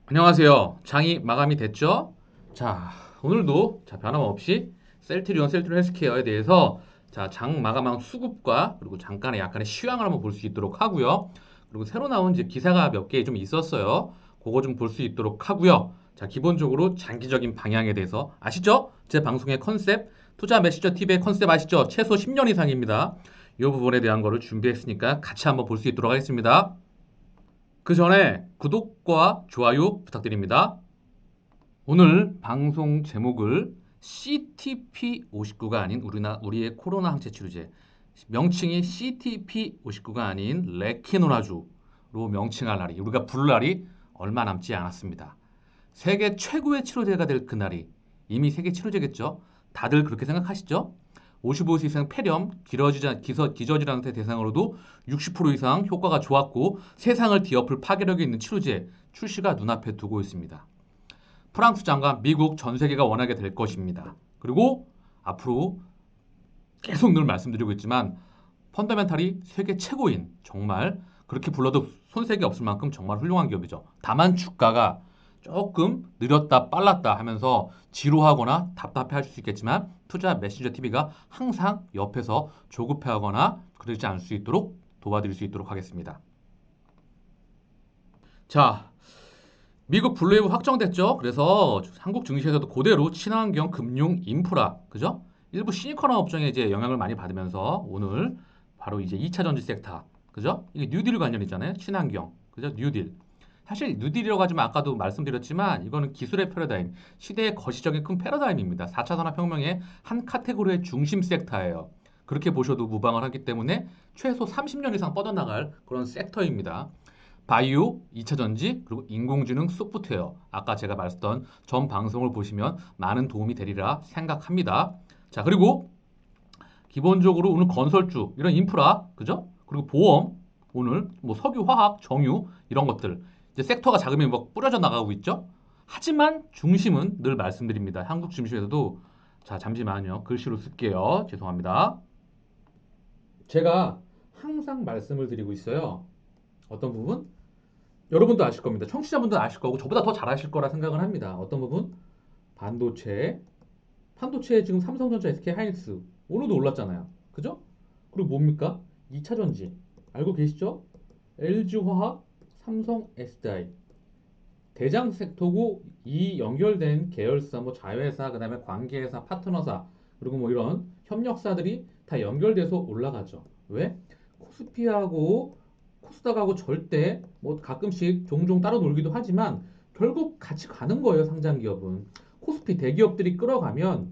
안녕하세요. 장이 마감이 됐죠? 자, 오늘도 변함없이 셀트리온 헬스케어에 대해서 장 마감한 수급과 그리고 잠깐의 약간의 시황을 한번 볼 수 있도록 하고요. 그리고 새로 나온 이제 기사가 몇 개 좀 있었어요. 그거 좀 볼 수 있도록 하고요. 기본적으로 장기적인 방향에 대해서 아시죠? 제 방송의 컨셉, 투자 메시저 TV의 컨셉 아시죠? 최소 10년 이상입니다. 이 부분에 대한 거를 준비했으니까 같이 한번 볼 수 있도록 하겠습니다. 그 전에 구독과 좋아요 부탁드립니다. 오늘 방송 제목을 CTP59가 아닌 우리의 코로나 항체 치료제, 명칭이 CTP59가 아닌 레키노라주로 명칭할 날이, 우리가 부를 날이 얼마 남지 않았습니다. 세계 최고의 치료제가 될 그날이 이미 세계 치료제겠죠. 다들 그렇게 생각하시죠? 55세 이상 폐렴, 기저질환 대상으로도 60% 이상 효과가 좋았고 세상을 뒤엎을 파괴력이 있는 치료제 출시가 눈앞에 두고 있습니다. 프랑스 장관, 미국 전 세계가 원하게 될 것입니다. 그리고 앞으로 계속 늘 말씀드리고 있지만 펀더멘탈이 세계 최고인, 정말 그렇게 불러도 손색이 없을 만큼 정말 훌륭한 기업이죠. 다만 주가가 조금 느렸다 빨랐다 하면서 지루하거나 답답해 하실 수 있겠지만 투자 메신저 TV가 항상 옆에서 조급해하거나 그러지 않을 수 있도록 도와드릴 수 있도록 하겠습니다. 자, 미국 블루웨이브 확정됐죠. 그래서 한국 증시에서도 그대로 친환경 금융 인프라, 그죠? 일부 시니컬한 업종에 이제 영향을 많이 받으면서 오늘 바로 이제 2차 전지 섹터, 그죠? 이게 뉴딜 관련이잖아요. 친환경, 그죠? 뉴딜. 사실 뉴딜이라고 하지만 아까도 말씀드렸지만 이거는 기술의 패러다임, 시대의 거시적인 큰 패러다임입니다. 4차 산업혁명의 한 카테고리의 중심 섹터예요. 그렇게 보셔도 무방을 하기 때문에 최소 30년 이상 뻗어나갈 그런 섹터입니다. 바이오, 2차 전지, 그리고 인공지능 소프트웨어. 아까 제가 말했던 전 방송을 보시면 많은 도움이 되리라 생각합니다. 그리고 기본적으로 오늘 건설주, 이런 인프라, 그죠? 그리고 보험, 오늘 뭐 석유, 화학, 정유 이런 것들. 이제 섹터가 자금이 막 뿌려져 나가고 있죠? 하지만 중심은 늘 말씀드립니다. 한국 중심에서도 잠시만요. 글씨로 쓸게요. 죄송합니다. 제가 항상 말씀을 드리고 있어요. 어떤 부분? 여러분도 아실 겁니다. 청취자분도 아실 거고 저보다 더 잘 아실 거라 생각을 합니다. 어떤 부분? 반도체. 반도체 지금 삼성전자, SK하이닉스 오늘도 올랐잖아요. 그죠? 그리고 뭡니까? 2차 전지. 알고 계시죠? LG화학, 삼성 SDI. 대장 섹터고 이 연결된 계열사, 뭐 자회사, 그다음에 관계회사, 파트너사, 그리고 뭐 이런 협력사들이 다 연결돼서 올라가죠. 왜? 코스피하고 코스닥하고 절대 뭐 가끔씩 종종 따로 놀기도 하지만 결국 같이 가는 거예요, 상장 기업은. 코스피 대기업들이 끌어가면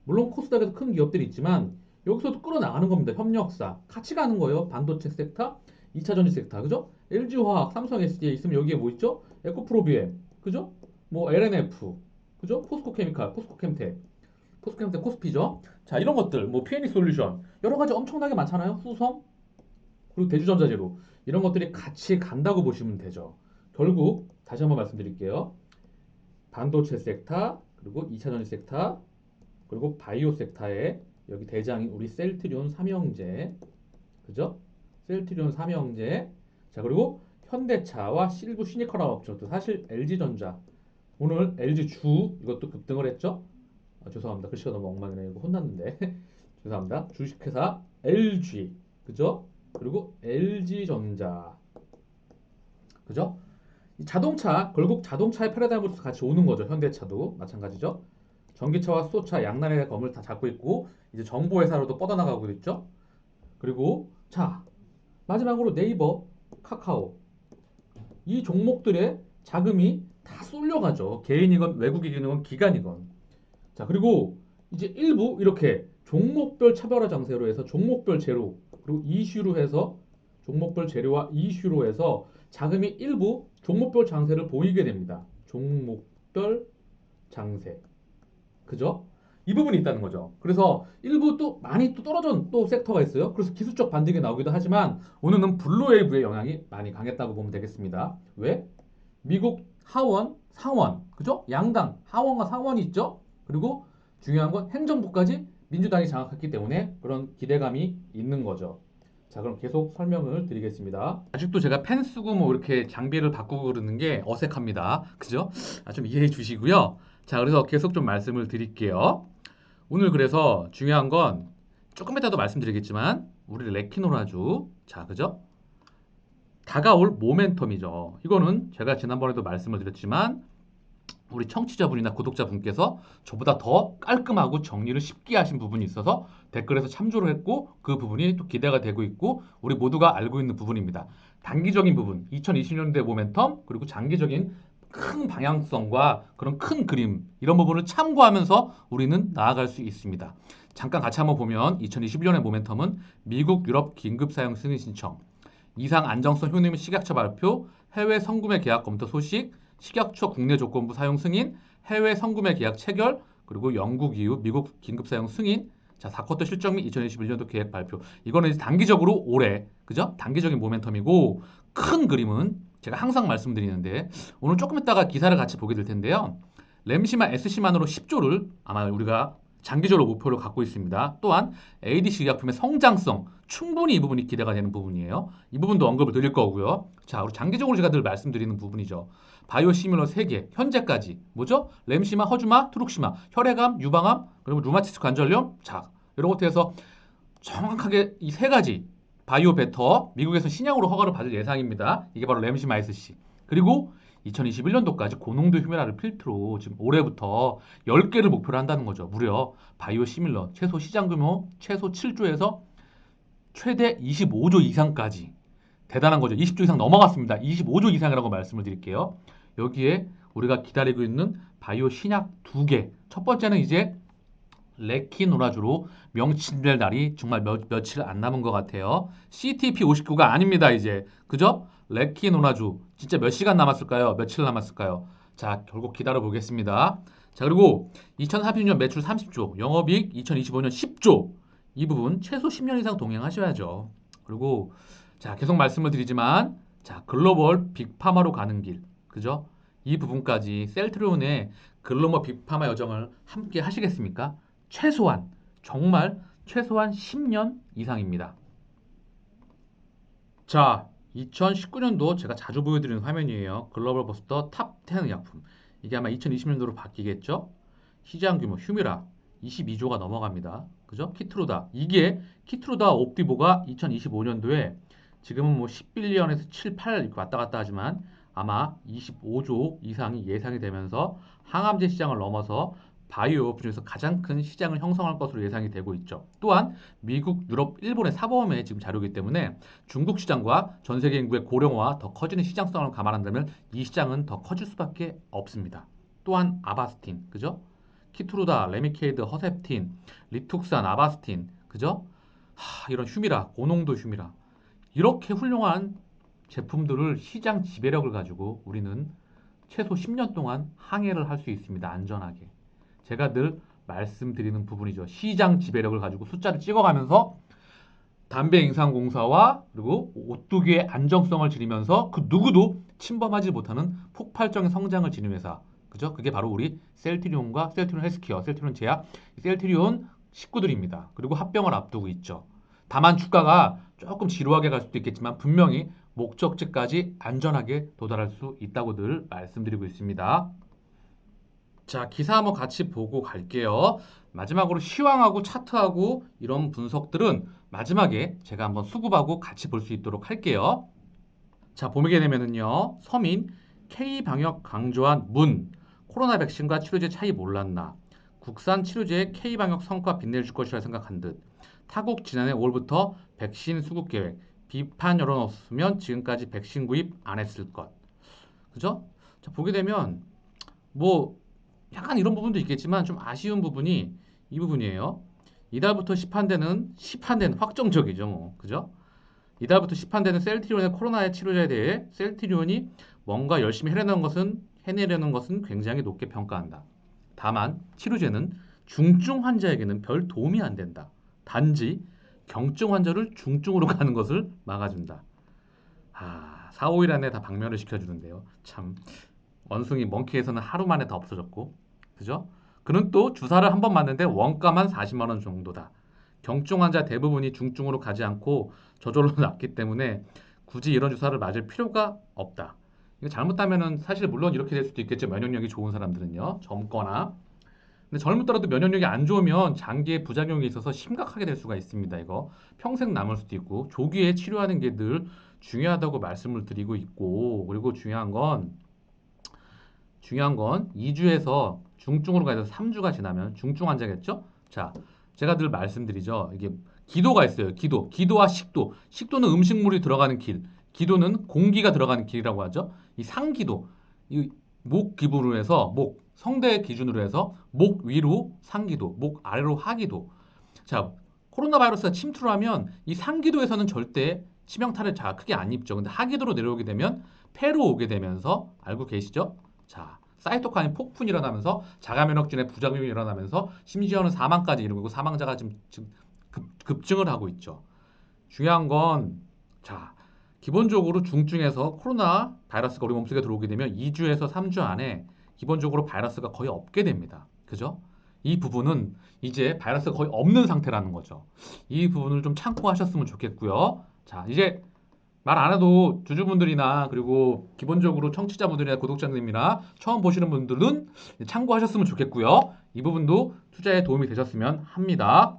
물론 코스닥에도 큰 기업들이 있지만 여기서도 끌어나가는 겁니다. 협력사. 같이 가는 거예요. 반도체 섹터, 2차 전지 섹터. 그죠? LG화학, 삼성 SDI 있으면 여기에 뭐 있죠? 에코프로비엠. 그죠? 뭐 LNF. 그죠? 포스코케미칼, 포스코캠텍, 코스피죠. 이런 것들, 뭐 PNE 솔루션. 여러 가지 엄청나게 많잖아요. 후성, 그리고 대주전자재료. 이런 것들이 같이 간다고 보시면 되죠. 결국 다시 한번 말씀드릴게요. 반도체 섹터, 그리고 2차 전지 섹터, 그리고 바이오 섹터에 여기 대장인 우리 셀트리온 삼형제, 그죠? 셀트리온 삼형제. 그리고 현대차와 실부 시니컬한 업종도 사실 LG전자 오늘 LG 주 이것도 급등을 했죠? 죄송합니다. 글씨가 너무 엉망이네요. 이거 혼났는데 죄송합니다. 주식회사 LG, 그죠? 그리고 LG전자, 그죠? 자동차 결국 자동차의 패러다임으로 같이 오는 거죠. 현대차도 마찬가지죠. 전기차와 수소차 양날의 검을 다 잡고 있고 이제 정보회사로도 뻗어나가고 있죠. 그리고 마지막으로 네이버, 카카오 이 종목들의 자금이 다 쏠려가죠. 개인이건 외국인이건 기관이건. 그리고 이제 일부 이렇게 종목별 차별화 장세로 해서 종목별 재료 그리고 이슈로 해서 종목별 재료와 이슈로 해서 자금이 일부 종목별 장세를 보이게 됩니다. 종목별 장세. 그죠? 이 부분이 있다는 거죠. 그래서 일부 또 많이 또 떨어진 또 섹터가 있어요. 그래서 기술적 반등이 나오기도 하지만 오늘은 블루웨이브의 영향이 많이 강했다고 보면 되겠습니다. 왜? 미국 하원, 상원, 그죠? 양당 하원과 상원이 있죠. 그리고 중요한 건 행정부까지 민주당이 장악했기 때문에 그런 기대감이 있는 거죠. 자, 그럼 계속 설명을 드리겠습니다. 아직도 제가 펜 쓰고 뭐 이렇게 장비를 바꾸고 그러는 게 어색합니다. 그죠? 좀 이해해 주시고요. 자, 그래서 계속 좀 말씀을 드릴게요. 오늘 그래서 중요한 건 조금 이따도 말씀드리겠지만 우리 레키노라주, 자, 그죠? 다가올 모멘텀이죠. 이거는 제가 지난번에도 말씀을 드렸지만 우리 청취자분이나 구독자분께서 저보다 더 깔끔하고 정리를 쉽게 하신 부분이 있어서 댓글에서 참조를 했고 그 부분이 또 기대가 되고 있고 우리 모두가 알고 있는 부분입니다. 단기적인 부분, 2020년대 모멘텀 그리고 장기적인 큰 방향성과 그런 큰 그림 이런 부분을 참고하면서 우리는 나아갈 수 있습니다. 잠깐 같이 한번 보면 2021년의 모멘텀은 미국 유럽 긴급 사용 승인 신청, 이상 안정성 효능 및 식약처 발표, 해외 성구매 계약 검토 소식, 식약처 국내 조건부 사용 승인, 해외 성구매 계약 체결, 그리고 영국 이후 미국 긴급 사용 승인, 자, 4쿼터 실적 및 2021년도 계획 발표. 이거는 이제 단기적으로 올해, 그죠? 단기적인 모멘텀이고 큰 그림은 제가 항상 말씀드리는데 오늘 조금 있다가 기사를 같이 보게 될 텐데요. 램시마 SC만으로 10조를 아마 우리가 장기적으로 목표를 갖고 있습니다. 또한 ADC 의약품의 성장성 충분히 이 부분이 기대가 되는 부분이에요. 이 부분도 언급을 드릴 거고요. 자, 우리 장기적으로 제가 늘 말씀드리는 부분이죠. 바이오시밀러 3개 현재까지 뭐죠? 램시마, 허주마, 트룩시마, 혈액암, 유방암, 그리고 루마티스 관절염. 자, 이런 것에 해서 정확하게 이 세 가지 바이오 베터 미국에서 신약으로 허가를 받을 예상입니다. 이게 바로 램시마 SC. 그리고 2021년도까지 고농도 휴메라를 필두로 지금 올해부터 10개를 목표로 한다는 거죠. 무려 바이오 시밀러 최소 시장 규모 최소 7조에서 최대 25조 이상까지 대단한 거죠. 20조 이상 넘어갔습니다. 25조 이상이라고 말씀을 드릴게요. 여기에 우리가 기다리고 있는 바이오 신약 2개. 첫 번째는 이제 레키노라주로 명칭될 날이 정말 며칠 안 남은 것 같아요. CTP59가 아닙니다, 이제. 그죠? 레키노라주. 진짜 몇 시간 남았을까요? 며칠 남았을까요? 자, 결국 기다려 보겠습니다. 자, 그리고 2030년 매출 30조, 영업이익 2025년 10조. 이 부분 최소 10년 이상 동행하셔야죠. 그리고 자, 계속 말씀을 드리지만 자, 글로벌 빅파마로 가는 길. 그죠? 이 부분까지 셀트리온의 글로벌 빅파마 여정을 함께 하시겠습니까? 최소한 정말 최소한 10년 이상입니다. 자, 2019년도 제가 자주 보여드리는 화면이에요. 글로벌 버스터 탑 10 의약품. 이게 아마 2020년도로 바뀌겠죠? 시장 규모 휴미라 22조가 넘어갑니다. 그죠? 키트로다. 이게 키트로다 옵디보가 2025년도에 지금은 뭐 10빌리언에서 7, 8 이렇게 왔다 갔다 하지만 아마 25조 이상이 예상이 되면서 항암제 시장을 넘어서 바이오 중에서 가장 큰 시장을 형성할 것으로 예상이 되고 있죠. 또한 미국, 유럽, 일본의 사보험의 지금 자료이기 때문에 중국 시장과 전 세계 인구의 고령화와 더 커지는 시장성을 감안한다면 이 시장은 더 커질 수밖에 없습니다. 또한 아바스틴, 그죠? 키트루다, 레미케이드, 허셉틴, 리툭산, 아바스틴, 그죠? 이런 휴미라, 고농도 휴미라. 이렇게 훌륭한 제품들을 시장 지배력을 가지고 우리는 최소 10년 동안 항해를 할 수 있습니다. 안전하게. 제가 늘 말씀드리는 부분이죠. 시장 지배력을 가지고 숫자를 찍어가면서 담배 인상공사와 그리고 오뚜기의 안정성을 지니면서 그 누구도 침범하지 못하는 폭발적인 성장을 지닌 회사. 그죠? 그게 바로 우리 셀트리온과 셀트리온 헬스케어, 셀트리온 제약, 셀트리온 식구들입니다. 그리고 합병을 앞두고 있죠. 다만 주가가 조금 지루하게 갈 수도 있겠지만 분명히 목적지까지 안전하게 도달할 수 있다고 늘 말씀드리고 있습니다. 자, 기사 한번 같이 보고 갈게요. 마지막으로 시황하고 차트하고 이런 분석들은 마지막에 제가 한번 수급하고 같이 볼 수 있도록 할게요. 자, 보게 되면은요. 서민 K방역 강조한 문 코로나 백신과 치료제 차이 몰랐나 국산 치료제의 K방역 성과 빛내줄 것이라 생각한 듯 타국 지난해 5월부터 백신 수급 계획 비판 여론 없으면 지금까지 백신 구입 안 했을 것. 그죠? 자, 보게 되면 뭐 약간 이런 부분도 있겠지만 좀 아쉬운 부분이 이 부분이에요. 이달부터 시판되는 확정적이죠, 뭐. 그죠? 이달부터 시판되는 셀트리온의 코로나의 치료제에 대해 셀트리온이 뭔가 열심히 해내려는 것은 굉장히 높게 평가한다. 다만 치료제는 중증 환자에게는 별 도움이 안 된다. 단지 경증 환자를 중증으로 가는 것을 막아준다. 4, 5일 안에 다 박멸을 시켜주는데요. 참 원숭이 멍키에서는 하루 만에 다 없어졌고, 그죠? 그는 또 주사를 한 번 맞는데 원가만 40만 원 정도다. 경증 환자 대부분이 중증으로 가지 않고 저절로 낫기 때문에 굳이 이런 주사를 맞을 필요가 없다. 이거 잘못하면은 사실 물론 이렇게 될 수도 있겠죠. 면역력이 좋은 사람들은요. 젊거나. 근데 젊더라도 면역력이 안 좋으면 장기에 부작용이 있어서 심각하게 될 수가 있습니다. 이거 평생 남을 수도 있고 조기에 치료하는 게 늘 중요하다고 말씀을 드리고 있고 그리고 중요한 건 2주에서 중증으로 가서 3주가 지나면 중증 환자겠죠? 자, 제가 늘 말씀드리죠. 이게 기도가 있어요. 기도. 기도와 식도. 식도는 음식물이 들어가는 길. 기도는 공기가 들어가는 길이라고 하죠. 이 상기도. 이 목 기부로 해서 성대 기준으로 해서 목 위로 상기도, 목 아래로 하기도. 자, 코로나 바이러스가 침투를 하면 이 상기도에서는 절대 치명타를 크게 안 입죠. 근데 하기도로 내려오게 되면 폐로 오게 되면서 알고 계시죠? 자, 사이토카인 폭풍이 일어나면서 자가 면역진의 부작용이 일어나면서 심지어는 사망까지 이르고 사망자가 지금 급증을 하고 있죠. 중요한 건 자, 기본적으로 중증에서 코로나 바이러스가 우리 몸속에 들어오게 되면 2주에서 3주 안에 기본적으로 바이러스가 거의 없게 됩니다. 그죠? 이 부분은 이제 바이러스가 거의 없는 상태라는 거죠. 이 부분을 좀 참고하셨으면 좋겠고요. 자, 이제 말 안 해도 주주분들이나 그리고 기본적으로 청취자분들이나 구독자님이나 처음 보시는 분들은 참고하셨으면 좋겠고요. 이 부분도 투자에 도움이 되셨으면 합니다.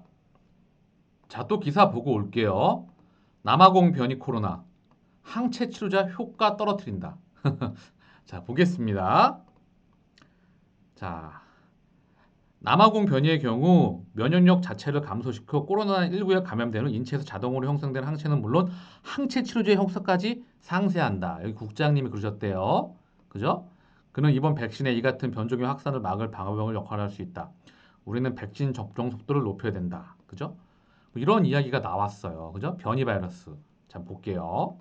자, 또 기사 보고 올게요. 남아공 변이 코로나 항체 치료자 효과 떨어뜨린다. 자, 보겠습니다. 자, 남아공 변이의 경우 면역력 자체를 감소시켜 코로나19에 감염되는 인체에서 자동으로 형성되는 항체는 물론 항체 치료제의 효과까지 상쇄한다. 여기 국장님이 그러셨대요. 그죠? 그는 이번 백신에 이 같은 변종의 확산을 막을 방어벽을 역할할 수 있다. 우리는 백신 접종 속도를 높여야 된다. 그죠? 이런 이야기가 나왔어요. 그죠? 변이 바이러스. 자, 볼게요.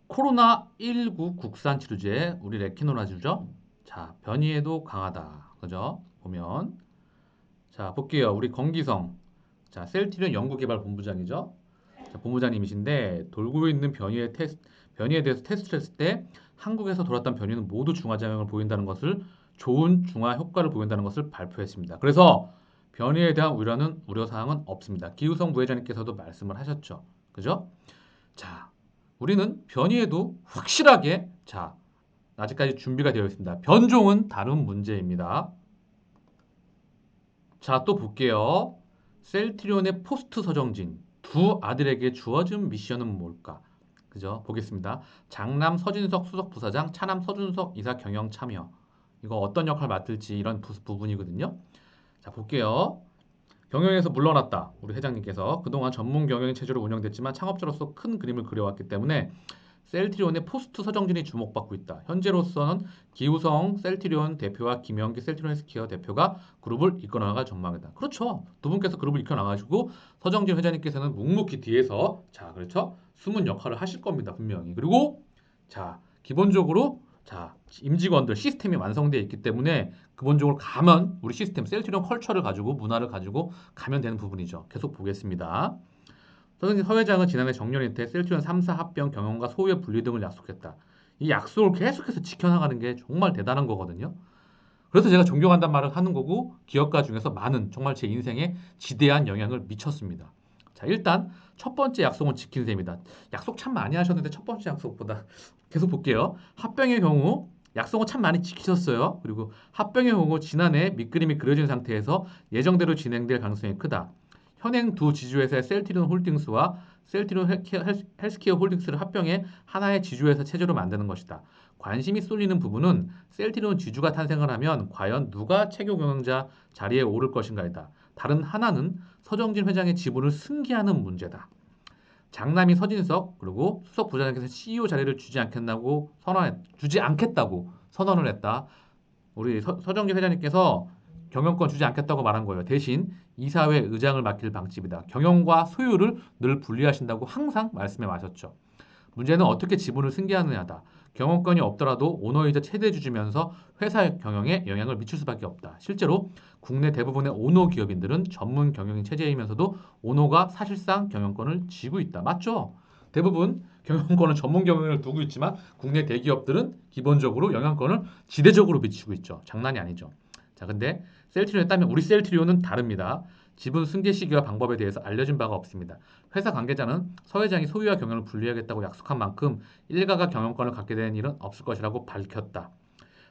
코로나19 국산 치료제 우리 레키노라주죠. 자, 변이에도 강하다. 그죠? 보면 자, 볼게요. 우리 건기성. 자, 셀티리온 연구개발본부장이죠. 자, 본부장님이신데 돌고 있는 변이에 대해서 테스트를 했을 때 한국에서 돌았던 변이는 모두 중화작용을 보인다는 것을 좋은 중화 효과를 보인다는 것을 발표했습니다. 그래서 변이에 대한 우려사항은 없습니다. 기우성 부회장님께서도 말씀을 하셨죠. 그죠? 자, 우리는 변이에도 확실하게 아직까지 준비가 되어 있습니다. 변종은 다른 문제입니다. 자, 또 볼게요. 셀트리온의 포스트 서정진 두 아들에게 주어진 미션은 뭘까? 그죠? 보겠습니다. 장남 서진석 수석 부사장, 차남 서준석 이사 경영 참여. 이거 어떤 역할 맡을지 이런 부분이거든요. 자, 볼게요. 경영에서 물러났다. 우리 회장님께서 그동안 전문 경영인 체제로 운영됐지만 창업자로서 큰 그림을 그려왔기 때문에 셀트리온의 포스트 서정진이 주목받고 있다. 현재로서는 기우성 셀트리온 대표와 김영기 셀트리온 헬스케어 대표가 그룹을 이끌어나갈 전망이다. 그렇죠. 두 분께서 그룹을 이끌어나가시고 서정진 회장님께서는 묵묵히 뒤에서 그렇죠. 숨은 역할을 하실 겁니다. 분명히. 그리고 기본적으로 임직원들 시스템이 완성되어 있기 때문에 기본적으로 가면 우리 시스템 셀트리온 컬처를 가지고 문화를 가지고 가면 되는 부분이죠. 계속 보겠습니다. 서정진 회장은 지난해 정년일 때 셀트리온 3사 합병 경영과 소유의 분리 등을 약속했다. 이 약속을 계속해서 지켜나가는 게 정말 대단한 거거든요. 그래서 제가 존경한다는 말을 하는 거고 기업가 중에서 많은 정말 제 인생에 지대한 영향을 미쳤습니다. 자, 일단 첫 번째 약속은 지킨 셈이다. 약속 참 많이 하셨는데 첫 번째 약속보다 계속 볼게요. 합병의 경우 약속은 참 많이 지키셨어요. 그리고 합병의 경우 지난해 밑그림이 그려진 상태에서 예정대로 진행될 가능성이 크다. 현행 두 지주회사의 셀트리온 홀딩스와 셀트리온 헬스케어 홀딩스를 합병해 하나의 지주회사 체제로 만드는 것이다. 관심이 쏠리는 부분은 셀트리온 지주가 탄생을 하면 과연 누가 최고 경영자 자리에 오를 것인가이다. 다른 하나는 서정진 회장의 지분을 승계하는 문제다. 장남이 서진석 그리고 수석 부장님께서 CEO 자리를 주지 않겠다고 선언을 했다. 우리 서정진 회장님께서 경영권 주지 않겠다고 말한 거예요. 대신 이사회 의장을 맡길 방침이다. 경영과 소유를 늘 분리하신다고 항상 말씀해 마셨죠. 문제는 어떻게 지분을 승계하느냐다. 경영권이 없더라도 오너이자 최대 주주면서 회사 경영에 영향을 미칠 수밖에 없다. 실제로 국내 대부분의 오너 기업인들은 전문 경영인 체제이면서도 오너가 사실상 경영권을 쥐고 있다. 맞죠? 대부분 경영권은 전문 경영을 두고 있지만 국내 대기업들은 기본적으로 영향권을 지대적으로 미치고 있죠. 장난이 아니죠. 자, 근데 셀트리온에 따면 우리 셀트리온은 다릅니다. 지분 승계 시기와 방법에 대해서 알려진 바가 없습니다. 회사 관계자는 서 회장이 소유와 경영을 분리하겠다고 약속한 만큼 일가가 경영권을 갖게 되는 일은 없을 것이라고 밝혔다.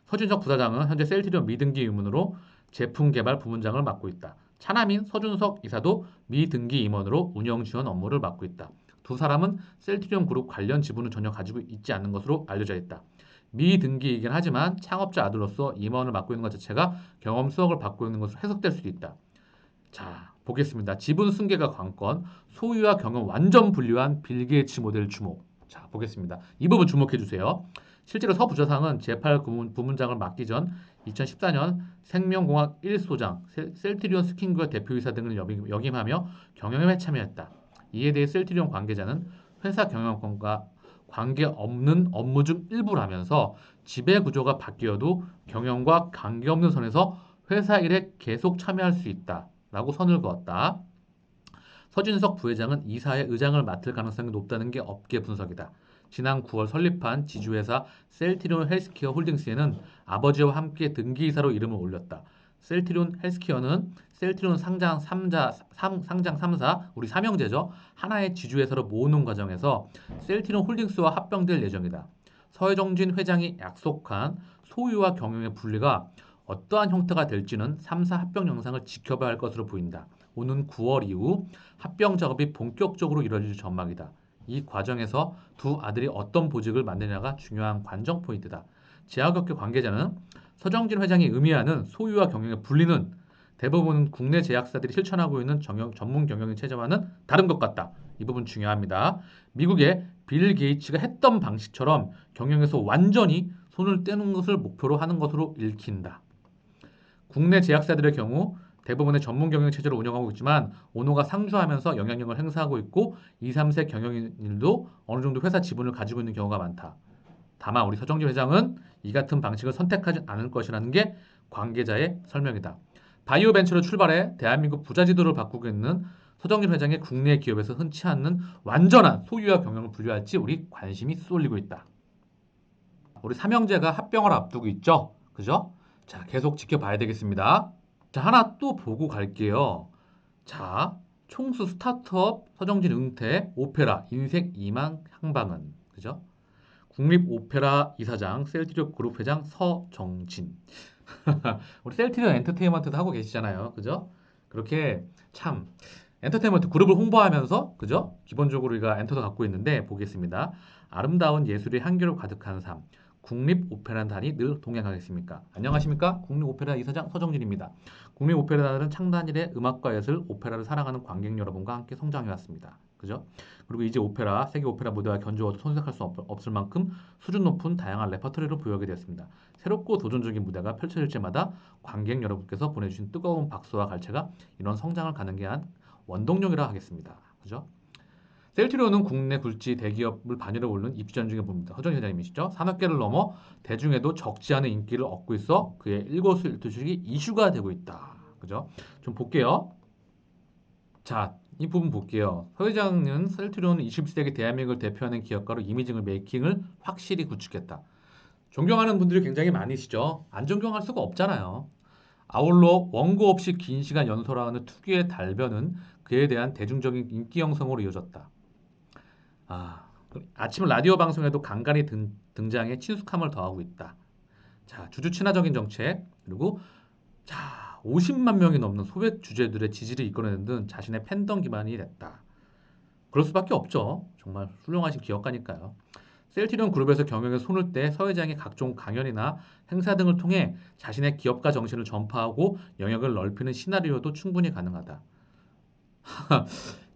서준석 부사장은 현재 셀트리온 미등기 임원으로 제품 개발 부문장을 맡고 있다. 차남인 서준석 이사도 미등기 임원으로 운영 지원 업무를 맡고 있다. 두 사람은 셀트리온 그룹 관련 지분을 전혀 가지고 있지 않는 것으로 알려져 있다. 미등기이긴 하지만 창업자 아들로서 임원을 맡고 있는 것 자체가 경험 수억을 받고 있는 것으로 해석될 수도 있다. 자, 보겠습니다. 지분 승계가 관건, 소유와 경영 완전 분리한 빌 게이츠 모델 주목. 자, 보겠습니다. 이 부분 주목해 주세요. 실제로 서 부사장은 제8 부문장을 맡기 전 2014년 생명공학 1소장, 셀트리온 스킨과 대표이사 등을 역임하며 경영에 참여했다. 이에 대해 셀트리온 관계자는 회사 경영권과 관계없는 업무 중 일부라면서 지배 구조가 바뀌어도 경영과 관계없는 선에서 회사 일에 계속 참여할 수 있다. 라고 선을 그었다. 서진석 부회장은 이사의 의장을 맡을 가능성이 높다는 게 업계 분석이다. 지난 9월 설립한 지주회사 셀트리온 헬스케어 홀딩스에는 아버지와 함께 등기이사로 이름을 올렸다. 셀트리온 헬스케어는 셀트리온 상장 3사, 우리 삼형제죠. 하나의 지주회사로 모으는 과정에서 셀트리온 홀딩스와 합병될 예정이다. 서정진 회장이 약속한 소유와 경영의 분리가 어떠한 형태가 될지는 3사 합병 영상을 지켜봐야 할 것으로 보인다. 오는 9월 이후 합병 작업이 본격적으로 이루어질 전망이다. 이 과정에서 두 아들이 어떤 보직을 맡느냐가 중요한 관전 포인트다. 제약업계 관계자는 서정진 회장이 의미하는 소유와 경영의 분리는 대부분 국내 제약사들이 실천하고 있는 전문 경영인 체제와는 다른 것 같다. 이 부분 중요합니다. 미국의 빌 게이츠가 했던 방식처럼 경영에서 완전히 손을 떼는 것을 목표로 하는 것으로 읽힌다. 국내 제약사들의 경우 대부분의 전문 경영 체제를 운영하고 있지만 오노가 상주하면서 영향력을 행사하고 있고 2, 3세 경영인들도 어느 정도 회사 지분을 가지고 있는 경우가 많다. 다만 우리 서정진 회장은 이 같은 방식을 선택하지 않을 것이라는 게 관계자의 설명이다. 바이오 벤처로 출발해 대한민국 부자 지도를 바꾸고 있는 서정진 회장의 국내 기업에서 흔치 않는 완전한 소유와 경영을 분리할지 우리 관심이 쏠리고 있다. 우리 삼형제가 합병을 앞두고 있죠. 그죠? 자, 계속 지켜봐야 되겠습니다. 자, 하나 또 보고 갈게요. 자, 총수 스타트업 서정진 은퇴 오페라 인생 2만 향방은 그죠? 국립 오페라 이사장 셀트리온 그룹 회장 서정진. 우리 셀트리온 엔터테인먼트도 하고 계시잖아요. 그죠? 그렇게 참 엔터테인먼트 그룹을 홍보하면서 그죠? 기본적으로 우리가 엔터도 갖고 있는데 보겠습니다. 아름다운 예술의 향기로 가득한 삶. 국립오페라단이 늘 동행하겠습니까? 안녕하십니까? 국립오페라 이사장 서정진입니다. 국립오페라단은 창단 이래 음악과 예술, 오페라를 사랑하는 관객 여러분과 함께 성장해왔습니다. 그죠? 그리고 이제 오페라, 세계 오페라 무대와 견주어도 손색할 수 없을 만큼 수준 높은 다양한 레퍼토리를 보유하게 되었습니다. 새롭고 도전적인 무대가 펼쳐질 때마다 관객 여러분께서 보내주신 뜨거운 박수와 갈채가 이런 성장을 가능케 한 원동력이라 하겠습니다. 그죠? 셀트리온은 국내 굴지 대기업을 반열에 오르는 입주전 중에 봅니다. 허정희 회장님이시죠. 산업계를 넘어 대중에도 적지 않은 인기를 얻고 있어 그의 일거수일투족이 이슈가 되고 있다. 그죠? 좀 볼게요. 자, 이 부분 볼게요. 서 회장은 셀트리온은 21세기 대한민국을 대표하는 기업가로 이미징을 메이킹을 확실히 구축했다. 존경하는 분들이 굉장히 많으시죠. 안 존경할 수가 없잖아요. 아울러 원고 없이 긴 시간 연설하는 특유의 달변은 그에 대한 대중적인 인기 형성으로 이어졌다. 아침 라디오 방송에도 간간히 등장해 친숙함을 더하고 있다. 자, 주주 친화적인 정책, 그리고 자, 50만 명이 넘는 소액 주주들의 지지를 이끌어내는 등 자신의 팬덤 기반이 됐다. 그럴 수밖에 없죠. 정말 훌륭하신 기업가니까요. 셀트리온 그룹에서 경영에 손을 떼 서 회장이 각종 강연이나 행사 등을 통해 자신의 기업가 정신을 전파하고 영역을 넓히는 시나리오도 충분히 가능하다.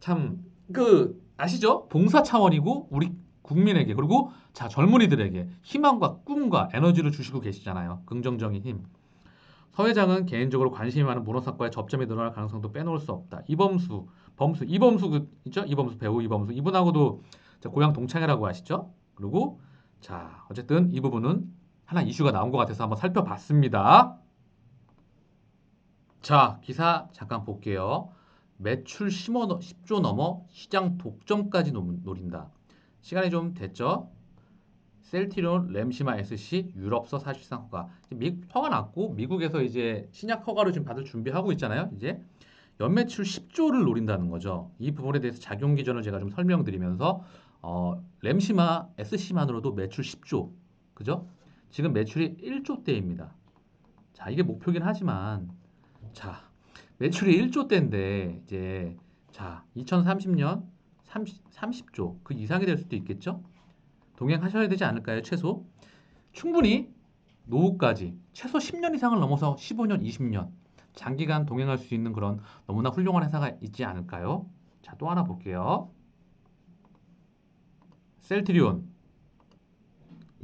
참, 아시죠? 봉사 차원이고, 우리 국민에게, 그리고 자, 젊은이들에게 희망과 꿈과 에너지를 주시고 계시잖아요. 긍정적인 힘. 서 회장은 개인적으로 관심이 많은 문어사과의 접점이 늘어날 가능성도 빼놓을 수 없다. 이범수 있죠? 이범수 배우 이범수. 이분하고도 고향 동창이라고 아시죠? 그리고 자, 어쨌든 이 부분은 하나 이슈가 나온 것 같아서 한번 살펴봤습니다. 자, 기사 잠깐 볼게요. 매출 10조 넘어 시장 독점까지 노린다. 시간이 좀 됐죠? 셀트리온 램시마 SC 유럽서 사실상 허가. 허가 났고 미국에서 이제 신약 허가를 지금 받을 준비하고 있잖아요. 이제 연매출 10조를 노린다는 거죠. 이 부분에 대해서 작용 기전을 제가 좀 설명드리면서 램시마 SC만으로도 매출 10조, 그죠? 지금 매출이 1조대입니다. 자, 이게 목표긴 하지만 자, 매출이 1조대인데 이제 자, 2030년 30조 그 이상이 될 수도 있겠죠? 동행하셔야 되지 않을까요? 최소 충분히 노후까지 최소 10년 이상을 넘어서 15년, 20년 장기간 동행할 수 있는 그런 너무나 훌륭한 회사가 있지 않을까요? 자, 또 하나 볼게요. 셀트리온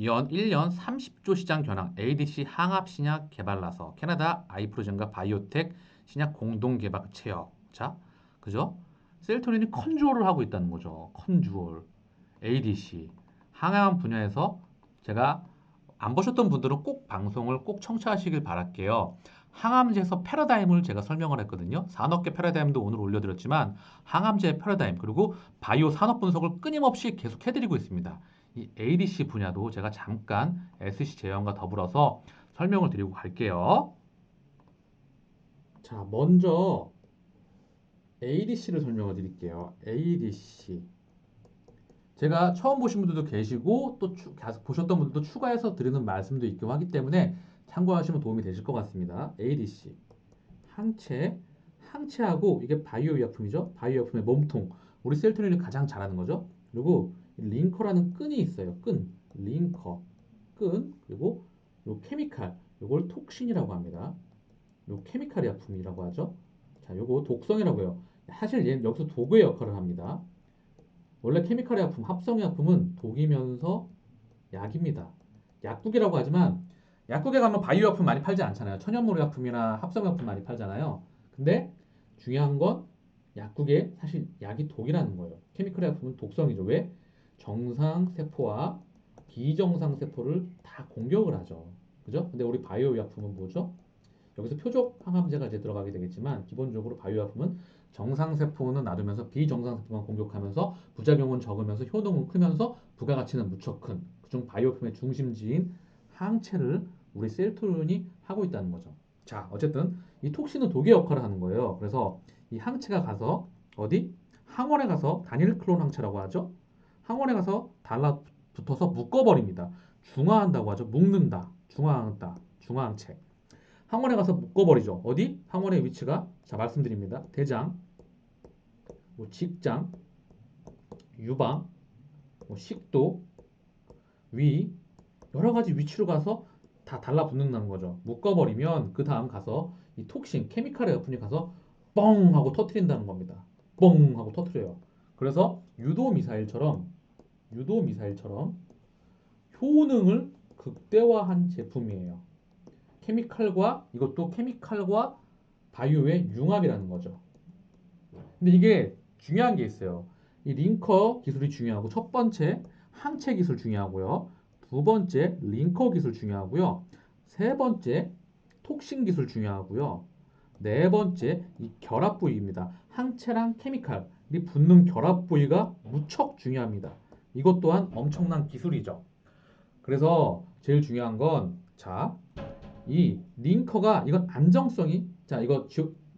연 1년 30조 시장 견학 ADC 항압 신약 개발 나서 캐나다 아이프로젠과 바이오텍 신약 공동 개발 체역. 자, 그죠? 셀트리온이 컨주얼을 하고 있다는 거죠. 컨주얼, ADC 항암 분야에서 제가 안 보셨던 분들은 꼭 방송을 꼭 청취하시길 바랄게요. 항암제에서 패러다임을 제가 설명을 했거든요. 산업계 패러다임도 오늘 올려드렸지만 항암제 패러다임 그리고 바이오 산업 분석을 끊임없이 계속 해드리고 있습니다. 이 ADC 분야도 제가 잠깐 SC 제형과 더불어서 설명을 드리고 갈게요. 자, 먼저 ADC를 설명을 드릴게요. ADC. 제가 처음 보신 분들도 계시고 또 계속 보셨던 분들도 추가해서 드리는 말씀도 있고 하기 때문에 참고하시면 도움이 되실 것 같습니다. ADC 항체 항체하고 이게 바이오 의약품이죠. 바이오 의약품의 몸통 우리 셀트리온이 가장 잘하는 거죠. 그리고 링커라는 끈이 있어요. 끈 링커 끈 그리고 요 케미칼 요걸 톡신이라고 합니다. 요 케미칼 의약품이라고 하죠. 자, 요거 독성이라고 해요. 사실 얘는 여기서 도구의 역할을 합니다. 원래 케미칼 의약품, 합성 의약품은 독이면서 약입니다. 약국이라고 하지만 약국에 가면 바이오 약품 많이 팔지 않잖아요. 천연물 의약품이나 합성 의약품 많이 팔잖아요. 근데 중요한 건 약국에 사실 약이 독이라는 거예요. 케미칼 의약품은 독성이죠. 왜? 정상 세포와 비정상 세포를 다 공격을 하죠. 그죠? 근데 우리 바이오 의약품은 뭐죠? 여기서 표적 항암제가 이제 들어가게 되겠지만 기본적으로 바이오약품은 정상세포는 놔두면서 비정상세포만 공격하면서 부작용은 적으면서 효능은 크면서 부가가치는 무척 큰 그중 바이오품의 중심지인 항체를 우리 셀트리온이 하고 있다는 거죠. 자, 어쨌든 이 톡신은 독의 역할을 하는 거예요. 그래서 이 항체가 가서 어디? 항원에 가서 단일 클론 항체라고 하죠. 항원에 가서 달라붙어서 묶어버립니다. 중화한다고 하죠. 묶는다. 중화한다. 중화항체. 항원에 가서 묶어버리죠. 어디? 항원의 위치가 자 말씀드립니다. 대장, 뭐 직장, 유방, 뭐 식도, 위 여러 가지 위치로 가서 다 달라붙는다는 거죠. 묶어버리면 그 다음 가서 이 톡신, 케미칼의 여분이 가서 뻥 하고 터트린다는 겁니다. 뻥 하고 터트려요. 그래서 유도 미사일처럼 효능을 극대화한 제품이에요. 케미칼과 이것도 케미칼과 바이오의 융합이라는 거죠. 근데 이게 중요한 게 있어요. 이 링커 기술이 중요하고 첫 번째 항체 기술 중요하고요. 두 번째 링커 기술 중요하고요. 세 번째 톡신 기술 중요하고요. 네 번째 이 결합 부위입니다. 항체랑 케미칼이 붙는 결합 부위가 무척 중요합니다. 이것 또한 엄청난 기술이죠. 그래서 제일 중요한 건 자, 이 링커가 이건 안정성이 자 이거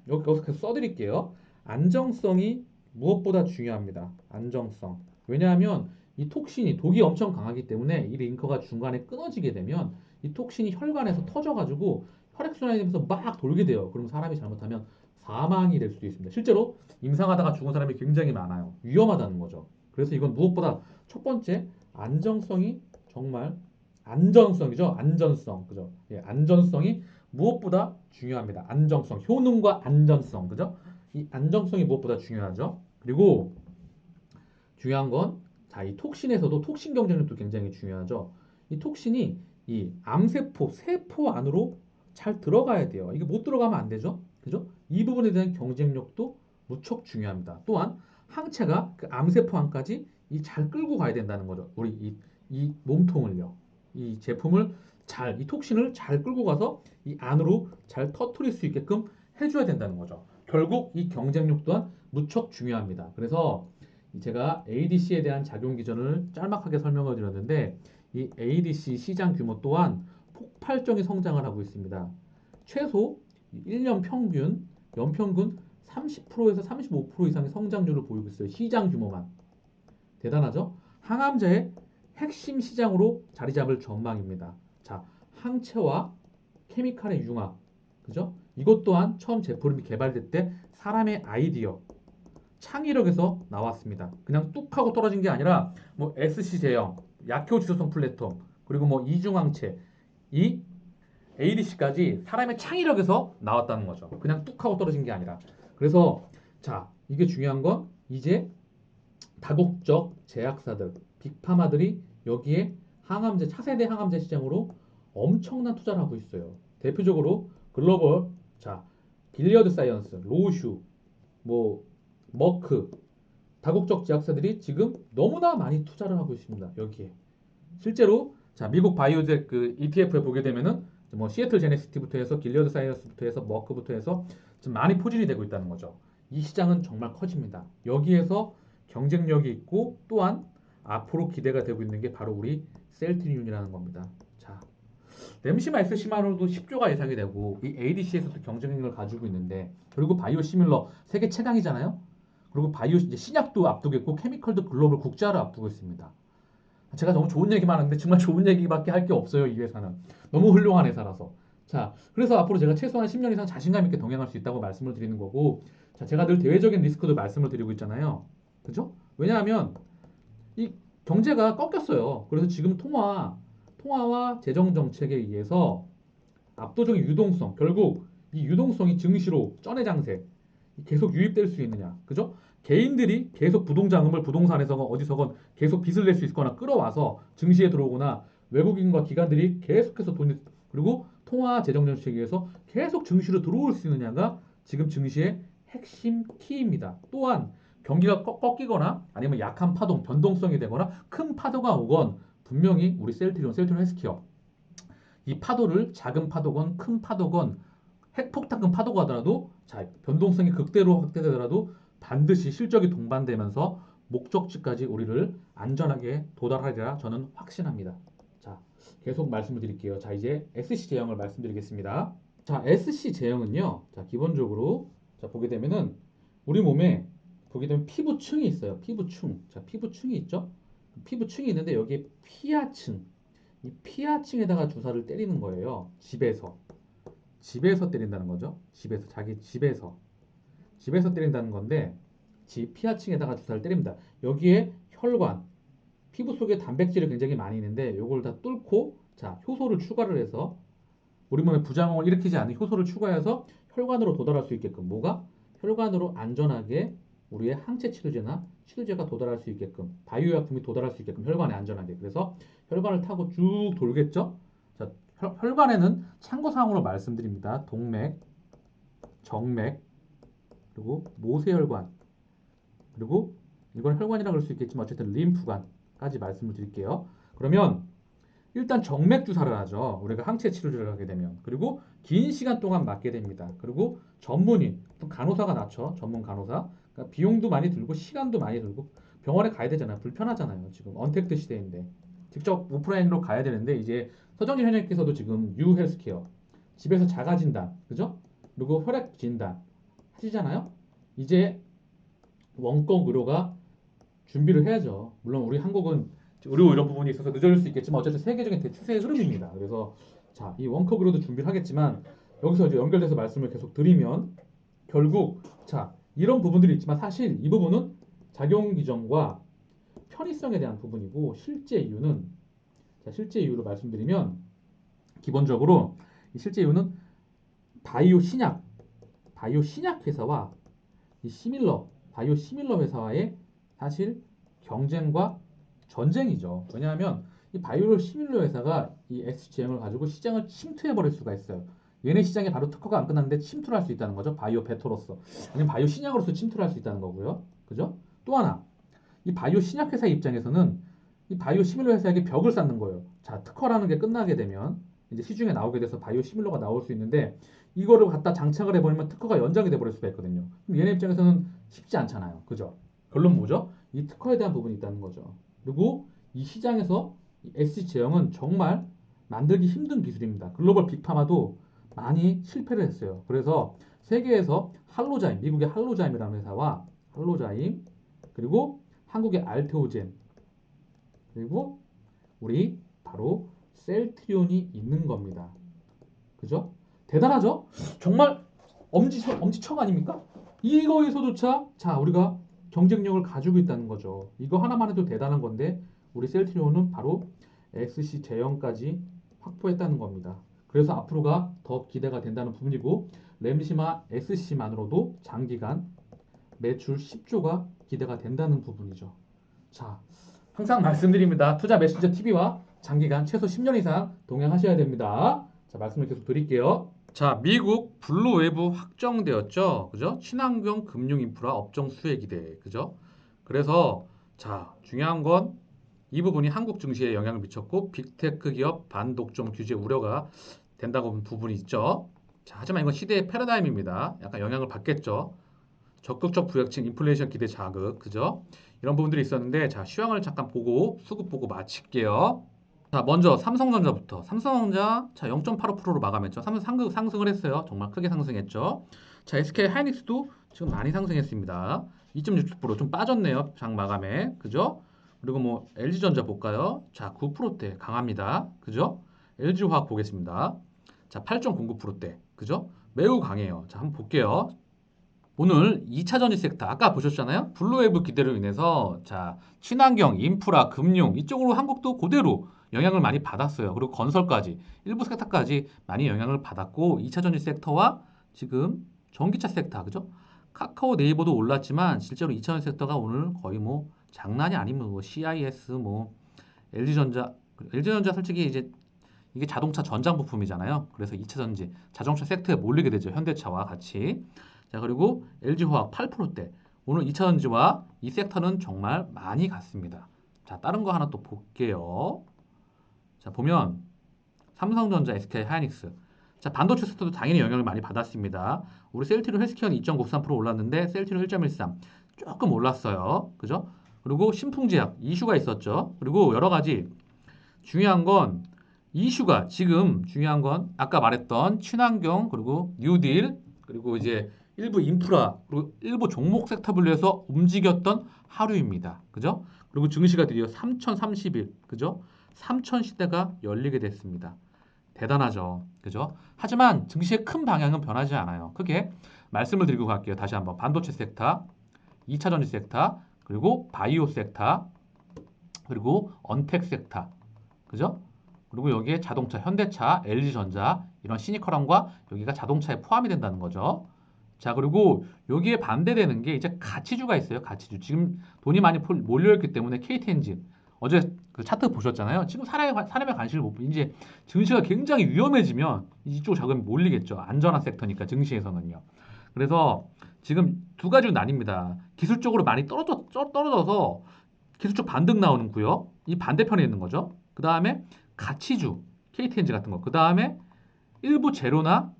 여기서 계속 써드릴게요. 안정성이 무엇보다 중요합니다. 안정성. 왜냐하면 이 톡신이 독이 엄청 강하기 때문에 이 링커가 중간에 끊어지게 되면 이 톡신이 혈관에서 터져가지고 혈액순환이 되면서 막 돌게 돼요. 그럼 사람이 잘못하면 사망이 될 수도 있습니다. 실제로 임상하다가 죽은 사람이 굉장히 많아요. 위험하다는 거죠. 그래서 이건 무엇보다 첫 번째 안정성이 정말 안전성이죠. 안전성. 그죠? 예, 안전성이 무엇보다 중요합니다. 안정성, 효능과 안전성. 그죠? 이 안정성이 무엇보다 중요하죠. 그리고 중요한 건 자, 이 톡신에서도 톡신 경쟁력도 굉장히 중요하죠. 이 톡신이 이 암세포, 세포 안으로 잘 들어가야 돼요. 이게 못 들어가면 안 되죠. 그죠? 이 부분에 대한 경쟁력도 무척 중요합니다. 또한 항체가 그 암세포 안까지 이 잘 끌고 가야 된다는 거죠. 우리 이 몸통을요. 이 제품을 잘, 이 톡신을 잘 끌고 가서 이 안으로 잘 터트릴 수 있게끔 해줘야 된다는 거죠. 결국 이 경쟁력 또한 무척 중요합니다. 그래서 제가 ADC에 대한 작용 기전을 짤막하게 설명을 드렸는데 이 ADC 시장 규모 또한 폭발적인 성장을 하고 있습니다. 최소 1년 평균, 연평균 30%에서 35% 이상의 성장률을 보이고 있어요. 시장 규모만. 대단하죠? 항암제의 핵심 시장으로 자리 잡을 전망입니다. 자, 항체와 케미칼의 융합. 그죠? 이것 또한 처음 제품이 개발될 때 사람의 아이디어, 창의력에서 나왔습니다. 그냥 뚝 하고 떨어진 게 아니라 뭐 SC 제형, 약효 지소성 플랫폼, 그리고 뭐 이중항체, 이 ADC까지 사람의 창의력에서 나왔다는 거죠. 그냥 뚝 하고 떨어진 게 아니라. 그래서 자, 이게 중요한 건 이제 다국적 제약사들, 빅파마들이 여기에 항암제, 차세대 항암제 시장으로 엄청난 투자를 하고 있어요. 대표적으로 글로벌, 자, 빌리어드 사이언스, 로슈, 뭐 머크, 다국적 제약사들이 지금 너무나 많이 투자를 하고 있습니다. 여기에. 실제로 자, 미국 바이오텍 그 ETF에 보게 되면은 뭐 시애틀 제네시티부터 해서 길리어드 사이언스부터 해서 머크부터 해서 지금 많이 포진이 되고 있다는 거죠. 이 시장은 정말 커집니다. 여기에서 경쟁력이 있고 또한 앞으로 기대가 되고 있는 게 바로 우리 셀트리온이라는 겁니다. 자, 램시마 엑스시마로도 10조가 예상이 되고 이 ADC에서도 경쟁력을 가지고 있는데 그리고 바이오 시밀러 세계 최강이잖아요. 그리고 바이오 이제 신약도 앞두고 있고 케미컬도 글로벌 국제화를 앞두고 있습니다. 제가 너무 좋은 얘기만 하는데 정말 좋은 얘기밖에 할 게 없어요. 이 회사는 너무 훌륭한 회사라서. 자, 그래서 앞으로 제가 최소한 10년 이상 자신감 있게 동행할 수 있다고 말씀을 드리는 거고, 자, 제가 늘 대외적인 리스크도 말씀을 드리고 있잖아요. 그죠? 왜냐하면 이 경제가 꺾였어요. 그래서 지금 통화와 재정 정책에 의해서 압도적인 유동성, 결국 이 유동성이 증시로 쩐의 장세 계속 유입될 수 있느냐, 그죠? 개인들이 계속 부동자금을 부동산에서건 어디서건 계속 빚을 낼 수 있거나 끌어와서 증시에 들어오거나 외국인과 기관들이 계속해서 돈이 그리고 통화 재정 정책에 의해서 계속 증시로 들어올 수 있느냐가 지금 증시의 핵심 키입니다. 또한 경기가 꺾이거나 아니면 약한 파동, 변동성이 되거나 큰 파도가 오건 분명히 우리 셀트리온 헬스케어 이 파도를 작은 파도건 큰 파도건 핵폭탄급 파도가 하더라도 자 변동성이 극대로 확대되더라도 반드시 실적이 동반되면서 목적지까지 우리를 안전하게 도달하리라 저는 확신합니다. 자 계속 말씀을 드릴게요. 자 이제 SC 제형을 말씀드리겠습니다. 자 SC 제형은요. 자 기본적으로 자 보게 되면은 우리 몸에 보게 되면 피부층이 있어요. 피부층. 자 피부층이 있죠. 피부층이 있는데 여기에 피하층. 이 피하층에다가 주사를 때리는 거예요. 집에서 때린다는 거죠. 집에서 자기 집에서 때린다는 건데 집 피하층에다가 주사를 때립니다. 여기에 혈관, 피부 속에 단백질이 굉장히 많이 있는데 이걸 다 뚫고 자 효소를 추가를 해서 우리 몸에 부작용을 일으키지 않는 효소를 추가해서 혈관으로 도달할 수 있게끔 뭐가 혈관으로 안전하게 우리의 항체 치료제나 치료제가 도달할 수 있게끔 바이오약품이 도달할 수 있게끔 혈관에 안전하게 그래서 혈관을 타고 쭉 돌겠죠. 자 혈관에는 참고사항으로 말씀드립니다. 동맥, 정맥, 그리고 모세혈관, 그리고 이건 혈관이라 그럴 수 있겠지만 어쨌든 림프관까지 말씀을 드릴게요. 그러면 일단 정맥 주사를 하죠. 우리가 항체 치료를 하게 되면. 그리고 긴 시간 동안 맞게 됩니다. 그리고 전문의, 또 간호사가 낫죠. 전문 간호사. 그러니까 비용도 많이 들고 시간도 많이 들고 병원에 가야 되잖아요. 불편하잖아요. 지금 언택트 시대인데. 직접 오프라인으로 가야 되는데 이제 서정진 회장님께서도 지금 유 헬스케어 집에서 자가 진단, 그죠? 그리고 혈액 진단 하시잖아요. 이제 원격 의료가 준비를 해야죠. 물론 우리 한국은 의료 이런 부분이 있어서 늦어질 수 있겠지만 어쨌든 세계적인 대추세의 흐름입니다. 그래서 자, 이 원격 의료도 준비를 하겠지만 여기서 이제 연결돼서 말씀을 계속 드리면 결국 자, 이런 부분들이 있지만 사실 이 부분은 작용 기전과 편의성에 대한 부분이고 실제 이유는 자, 실제 이유로 말씀드리면 기본적으로 이 실제 이유는 바이오 신약 바이오 신약 회사와 이 바이오 시밀러 회사와의 사실 경쟁과 전쟁이죠. 왜냐하면 이 바이오 시밀러 회사가 이 SGM을 가지고 시장을 침투해 버릴 수가 있어요. 얘네 시장에 바로 특허가 안 끝났는데 침투를 할 수 있다는 거죠. 바이오 베터로서 아니면 바이오 신약으로서 침투를 할 수 있다는 거고요. 그죠? 또 하나 이 바이오 신약 회사 입장에서는 이 바이오 시밀러 회사에게 벽을 쌓는 거예요. 자, 특허라는 게 끝나게 되면 이제 시중에 나오게 돼서 바이오 시밀러가 나올 수 있는데 이거를 갖다 장착을 해버리면 특허가 연장이 돼버릴 수가 있거든요. 그럼 얘네 입장에서는 쉽지 않잖아요. 그죠? 결론 뭐죠? 이 특허에 대한 부분이 있다는 거죠. 그리고 이 시장에서 SC 제형은 정말 만들기 힘든 기술입니다. 글로벌 빅파마도 많이 실패를 했어요. 그래서 세계에서 할로자임, 미국의 할로자임이라는 회사와 할로자임, 그리고 한국의 알테오젠, 그리고 우리 바로 셀트리온이 있는 겁니다. 그죠? 대단하죠? 정말 엄지척 아닙니까? 이거에서조차 자 우리가 경쟁력을 가지고 있다는 거죠. 이거 하나만 해도 대단한 건데 우리 셀트리온은 바로 XC 제형까지 확보했다는 겁니다. 그래서 앞으로가 더 기대가 된다는 부분이고 램시마 SC만으로도 장기간 매출 10조가 기대가 된다는 부분이죠. 자, 항상 말씀드립니다. 투자 메신저 TV와 장기간 최소 10년 이상 동행하셔야 됩니다. 자, 말씀을 계속 드릴게요. 자, 미국 블루웨브 확정되었죠. 그죠? 친환경 금융 인프라 업종 수혜 기대. 그죠? 그래서 자, 중요한 건 이 부분이 한국 증시에 영향을 미쳤고 빅테크 기업 반독점 규제 우려가 된다고 본 부분이 있죠. 자, 하지만 이건 시대의 패러다임입니다. 약간 영향을 받겠죠. 적극적 부역층 인플레이션 기대 자극. 그죠? 이런 부분들이 있었는데 자, 시황을 잠깐 보고 수급 보고 마칠게요. 자, 먼저 삼성전자부터. 삼성전자 자 0.85%로 마감했죠. 상승을 했어요. 정말 크게 상승했죠. 자, SK 하이닉스도 지금 많이 상승했습니다. 2.67%좀 빠졌네요. 장 마감에. 그죠? 그리고 뭐 LG전자 볼까요? 자, 9%대 강합니다. 그죠? LG화학 보겠습니다. 자, 8.09%대. 그죠? 매우 강해요. 자, 한번 볼게요. 오늘 2차 전지 섹터 아까 보셨잖아요. 블루웨이브 기대로 인해서 자 친환경, 인프라, 금융 이쪽으로 한국도 그대로 영향을 많이 받았어요. 그리고 건설까지 일부 섹터까지 많이 영향을 받았고 2차 전지 섹터와 지금 전기차 섹터 그죠? 카카오 네이버도 올랐지만 실제로 2차 전지 섹터가 오늘 거의 뭐 장난이 아니면 뭐 CIS 뭐 LG전자 LG전자 솔직히 이제 이게 자동차 전장 부품이잖아요. 그래서 2차 전지 자동차 섹터에 몰리게 되죠. 현대차와 같이. 자, 그리고 LG화학 8%대. 오늘 2차 전지와 이 섹터는 정말 많이 갔습니다. 자, 다른 거 하나 또 볼게요. 자, 보면 삼성전자, SK 하이닉스. 자, 반도체 섹터도 당연히 영향을 많이 받았습니다. 우리 셀트리온 헬스케어는 2.93% 올랐는데 셀트리온 1.13 조금 올랐어요. 그죠? 그리고 신풍제약 이슈가 있었죠. 그리고 여러 가지 중요한 건 이슈가 지금 중요한 건 아까 말했던 친환경 그리고 뉴딜 그리고 이제 일부 인프라 그리고 일부 종목 섹터 분류해서 움직였던 하루입니다. 그죠? 그리고 증시가 드디어 3030일 그죠? 3000 시대가 열리게 됐습니다. 대단하죠. 그죠? 하지만 증시의 큰 방향은 변하지 않아요. 크게 말씀을 드리고 갈게요. 다시 한번 반도체 섹터, 2차 전지 섹터, 그리고 바이오 섹터, 그리고 언텍 섹터. 그죠? 그리고 여기에 자동차, 현대차, LG전자 이런 시니컬함과 여기가 자동차에 포함이 된다는 거죠. 자, 그리고 여기에 반대되는 게 이제 가치주가 있어요. 가치주. 지금 돈이 많이 몰려있기 때문에 KT엔진 어제 그 차트 보셨잖아요. 지금 사람의 관심을 못 보고 이제 증시가 굉장히 위험해지면 이쪽 자금이 몰리겠죠. 안전한 섹터니까 증시에서는요. 그래서 지금 두 가지로 나뉩니다. 기술적으로 많이 떨어져서 기술적 반등 나오는 구역, 이 반대편에 있는 거죠. 그 다음에 가치주, KTNG 같은 거. 그 다음에 일부 제로나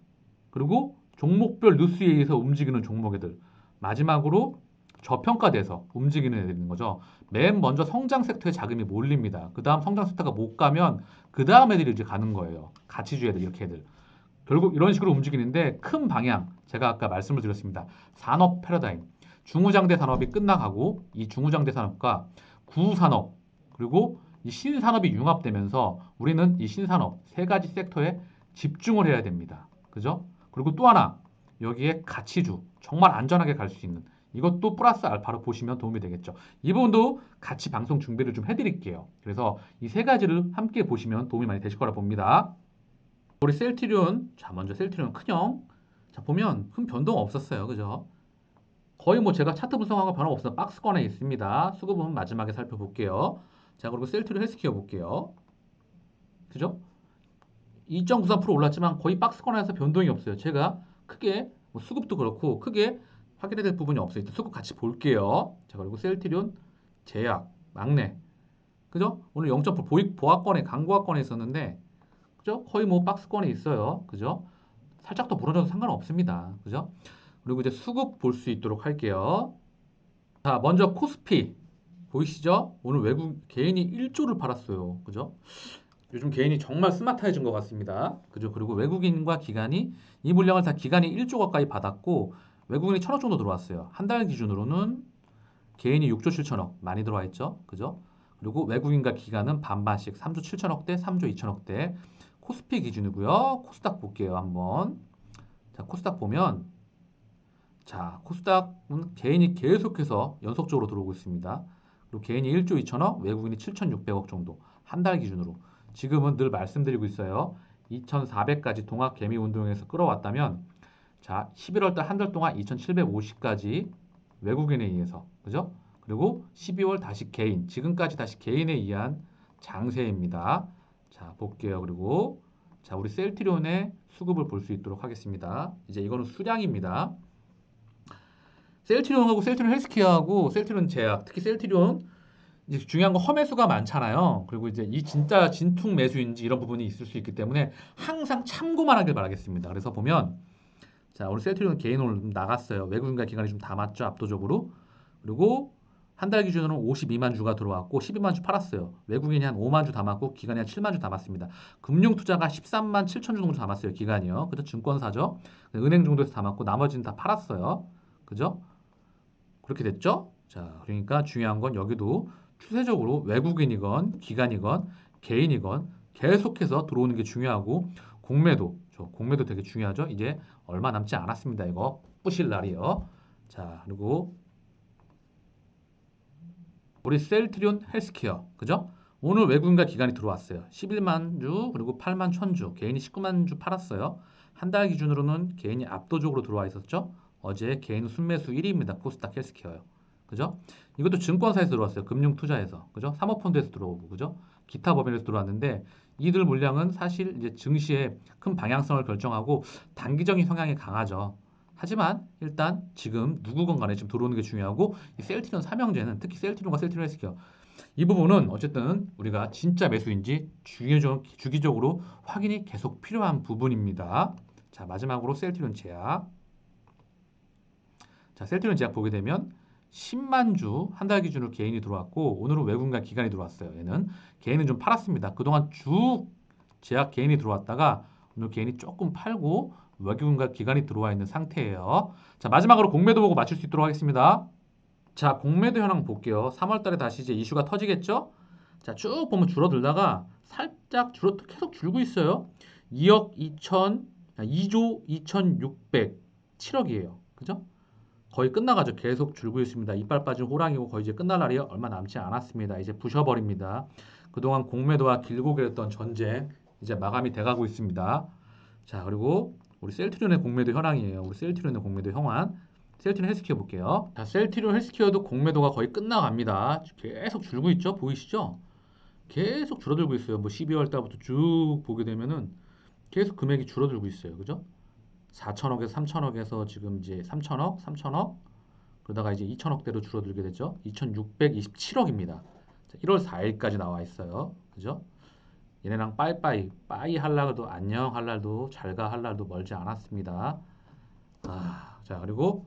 그리고 종목별 뉴스에 의해서 움직이는 종목애들. 마지막으로 저평가돼서 움직이는 애들이 있는 거죠. 맨 먼저 성장 섹터에 자금이 몰립니다. 그 다음 성장 섹터가 못 가면 그 다음 애들이 이제 가는 거예요. 가치주 애들 이렇게 애들. 결국 이런 식으로 움직이는데 큰 방향 제가 아까 말씀을 드렸습니다. 산업 패러다임. 중후장대 산업이 끝나가고 이 중후장대 산업과 구산업 그리고 이 신산업이 융합되면서 우리는 이 신산업 세 가지 섹터에 집중을 해야 됩니다. 그죠? 그리고 또 하나 여기에 가치주 정말 안전하게 갈 수 있는 이것도 플러스 알파로 보시면 도움이 되겠죠. 이 부분도 같이 방송 준비를 좀 해드릴게요. 그래서 이 세 가지를 함께 보시면 도움이 많이 되실 거라 봅니다. 우리 셀트리온 자 먼저 셀트리온 큰형 자 보면 큰 변동 없었어요. 그죠? 거의 뭐 제가 차트 분석한 거 변함없어 박스권에 있습니다. 수급은 마지막에 살펴볼게요. 자 그리고 셀트리온 헬스케어 볼게요. 그죠? 2.93% 올랐지만 거의 박스권에서 변동이 없어요. 제가 크게 뭐 수급도 그렇고 크게 확인해야 될 부분이 없어요. 일단 수급 같이 볼게요. 자 그리고 셀트리온 제약 막내 그죠? 오늘 0.9 보합권에 강보합권에 있었는데 그죠? 거의 뭐 박스권에 있어요. 그죠? 살짝 더 불어져도 상관없습니다. 그죠? 그리고 이제 수급 볼 수 있도록 할게요. 자, 먼저 코스피 보이시죠? 오늘 외국 개인이 1조를 팔았어요. 그죠? 요즘 개인이 정말 스마트해진 것 같습니다. 그죠? 그리고 외국인과 기관이 이 물량을 다 기관이 1조 가까이 받았고 외국인이 1,000억 정도 들어왔어요. 한 달 기준으로는 개인이 6조 7천억 많이 들어와 있죠. 그죠? 그리고 외국인과 기관은 반반씩 3조 7천억대, 3조 2천억대. 코스피 기준이고요. 코스닥 볼게요, 한번. 자, 코스닥 보면 자, 코스닥은 개인이 계속해서 연속적으로 들어오고 있습니다. 그리고 개인이 1조 2천억, 외국인이 7,600억 정도. 한 달 기준으로. 지금은 늘 말씀드리고 있어요. 2,400까지 동학 개미 운동에서 끌어왔다면 자, 11월 달 한 달 동안 2,750까지 외국인에 의해서. 그죠? 그리고 12월 다시 개인. 지금까지 다시 개인에 의한 장세입니다. 자, 볼게요. 그리고 자, 우리 셀트리온의 수급을 볼 수 있도록 하겠습니다. 이제 이거는 수량입니다. 셀트리온하고 셀트리온 헬스케어하고 셀트리온 제약, 특히 셀트리온 이제 중요한 건 허매수가 많잖아요. 그리고 이제 이 진짜 진퉁 매수인지 이런 부분이 있을 수 있기 때문에 항상 참고만 하길 바라겠습니다. 그래서 보면 자, 우리 셀트리온 개인 오늘 좀 나갔어요. 외국인과 기관이 좀 담았죠, 압도적으로. 그리고 한 달 기준으로는 52만 주가 들어왔고 12만 주 팔았어요. 외국인이 한 5만 주 담았고 기관이 한 7만 주 담았습니다. 금융 투자가 13만 7천 주 정도 담았어요, 기관이요. 그죠? 증권사죠. 은행 정도에서 담았고 나머지는 다 팔았어요. 그죠? 그렇게 됐죠? 자, 그러니까 중요한 건 여기도 추세적으로 외국인이건 기관이건 개인이건 계속해서 들어오는 게 중요하고 공매도, 공매도 되게 중요하죠. 이제 얼마 남지 않았습니다. 이거 뿌실 날이요. 자, 그리고 우리 셀트리온 헬스케어, 그죠? 오늘 외국인과 기관이 들어왔어요. 11만 주 그리고 8만 1천 주, 개인이 19만 주 팔았어요. 한 달 기준으로는 개인이 압도적으로 들어와 있었죠. 어제 개인 순매수 1위입니다. 코스닥 헬스케어요. 그죠? 이것도 증권사에서 들어왔어요. 금융투자에서. 그죠? 사모펀드에서 들어오고. 그죠? 기타 법인에서 들어왔는데 이들 물량은 사실 이제 증시의 큰 방향성을 결정하고 단기적인 성향이 강하죠. 하지만 일단 지금 누구건 간에 지금 들어오는 게 중요하고 이 셀트리온 삼형제는 특히 셀트리온과 셀트리온 헬스케어 이 부분은 어쨌든 우리가 진짜 매수인지 주기적으로 확인이 계속 필요한 부분입니다. 자, 마지막으로 셀트리온 제약. 자, 셀트리온 제약 보게 되면 10만 주 한 달 기준으로 개인이 들어왔고 오늘은 외국인과 기관이 들어왔어요. 얘는 개인은 좀 팔았습니다. 그동안 쭉 제약 개인이 들어왔다가 오늘 개인이 조금 팔고 외국인과 기관이 들어와 있는 상태예요. 자, 마지막으로 공매도 보고 맞출 수 있도록 하겠습니다. 자, 공매도 현황 볼게요. 3월 달에 다시 이제 이슈가 터지겠죠? 자, 쭉 보면 줄어들다가 살짝 계속 줄고 있어요. 2억 2천, 2조 2,600, 7억이에요. 그죠? 거의 끝나가죠. 계속 줄고 있습니다. 이빨 빠진 호랑이고 거의 이제 끝날 날이 얼마 남지 않았습니다. 이제 부셔버립니다. 그동안 공매도와 길고 길었던 전쟁 이제 마감이 돼가고 있습니다. 자, 그리고 우리 셀트리온의 공매도 현황이에요. 우리 셀트리온의 공매도 현황. 셀트리온 헬스케어 볼게요. 자, 셀트리온 헬스케어도 공매도가 거의 끝나갑니다. 계속 줄고 있죠? 보이시죠? 계속 줄어들고 있어요. 뭐 12월 달부터 쭉 보게 되면은 계속 금액이 줄어들고 있어요. 그죠? 4천억에서 3천억에서 지금 이제 3천억, 3천억 그러다가 이제 2천억대로 줄어들게 되죠. 2,627억입니다. 1월 4일까지 나와 있어요. 그죠? 얘네랑 빠이 할 날도 안녕 할 날도 잘가 할 날도 멀지 않았습니다. 자, 그리고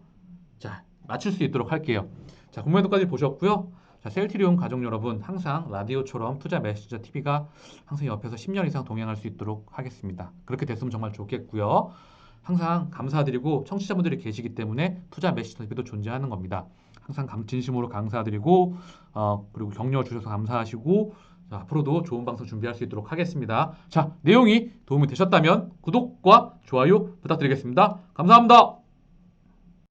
자, 맞출 수 있도록 할게요. 자, 공매도까지 보셨고요. 자, 셀트리온 가족 여러분, 항상 라디오처럼 투자 메시저 TV가 항상 옆에서 10년 이상 동행할 수 있도록 하겠습니다. 그렇게 됐으면 정말 좋겠고요. 항상 감사드리고 청취자분들이 계시기 때문에 투자 메시저 TV도 존재하는 겁니다. 항상 진심으로 감사드리고 그리고 격려 주셔서 감사하시고 자, 앞으로도 좋은 방송 준비할 수 있도록 하겠습니다. 자, 내용이 도움이 되셨다면 구독과 좋아요 부탁드리겠습니다. 감사합니다.